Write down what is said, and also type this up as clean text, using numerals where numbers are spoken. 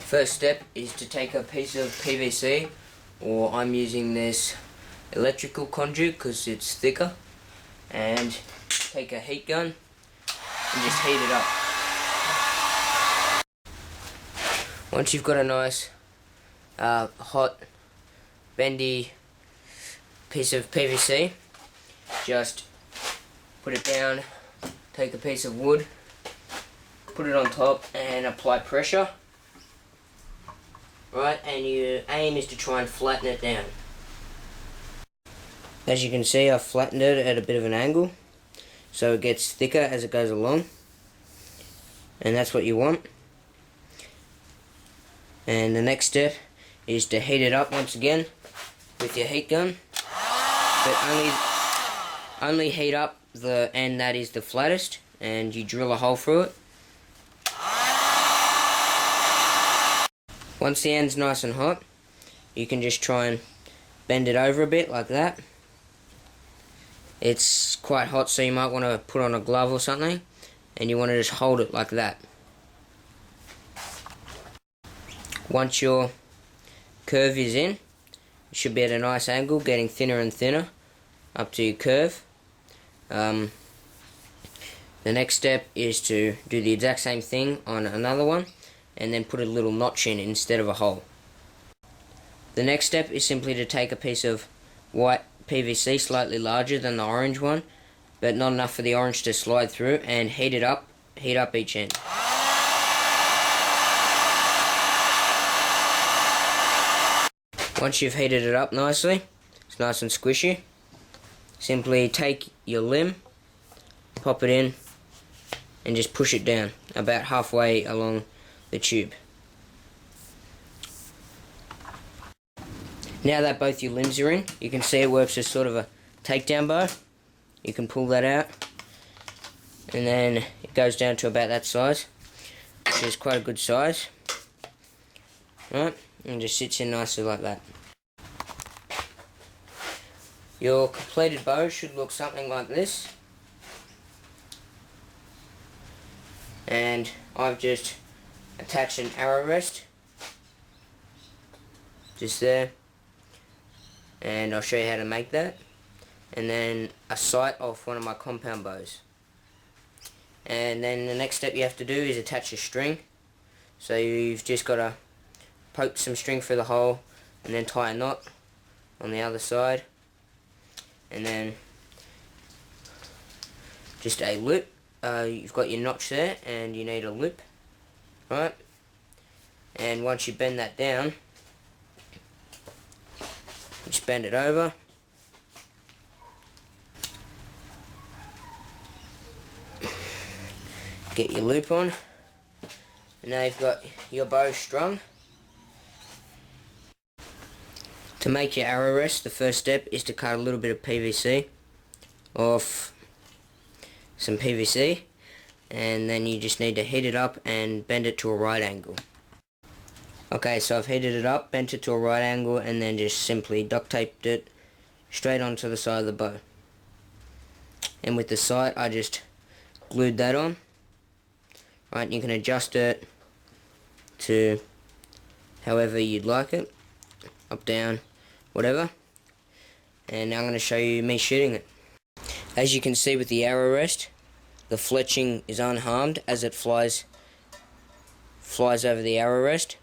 First step is to take a piece of PVC, or I'm using this electrical conduit because it's thicker, and take a heat gun and just heat it up. Once you've got a nice hot bendy piece of PVC, just put it down, take a piece of wood, put it on top and apply pressure. Right, and your aim is to try and flatten it down. As you can see, I've flattened it at a bit of an angle, so it gets thicker as it goes along, and that's what you want. And the next step is to heat it up once again with your heat gun, but only heat up the end that is the flattest, and you drill a hole through it. Once the end's nice and hot, you can just try and bend it over a bit like that. It's quite hot, so you might want to put on a glove or something, and you want to just hold it like that. Once your curve is in, it should be at a nice angle, getting thinner and thinner up to your curve. The next step is to do the exact same thing on another one, and then put a little notch in instead of a hole. The next step is simply to take a piece of white PVC slightly larger than the orange one, but not enough for the orange to slide through, and heat up each end. Once you've heated it up nicely, it's nice and squishy, simply take your limb, pop it in, and just push it down about halfway along the tube. Now that both your limbs are in, you can see it works as sort of a takedown bow. You can pull that out, and then it goes down to about that size, which is quite a good size. Right, and just sits in nicely like that. Your completed bow should look something like this, and I've just attach an arrow rest just there, and I'll show you how to make that, and then a sight off one of my compound bows. And then the next step you have to do is attach a string. So you've just got to poke some string through the hole and then tie a knot on the other side, and then just a loop. You've got your notch there and you need a loop. Right, and once you bend that down, just bend it over, get your loop on, and now you've got your bow strung. To make your arrow rest, the first step is to cut a little bit of PVC off some PVC, and then you just need to heat it up and bend it to a right angle. Okay, so I've heated it up, bent it to a right angle, and then just simply duct taped it straight onto the side of the bow. And with the sight, I just glued that on. Right, you can adjust it to however you'd like it, up, down, whatever. And now I'm going to show you me shooting it. As you can see with the arrow rest, the fletching is unharmed as it flies over the arrow rest.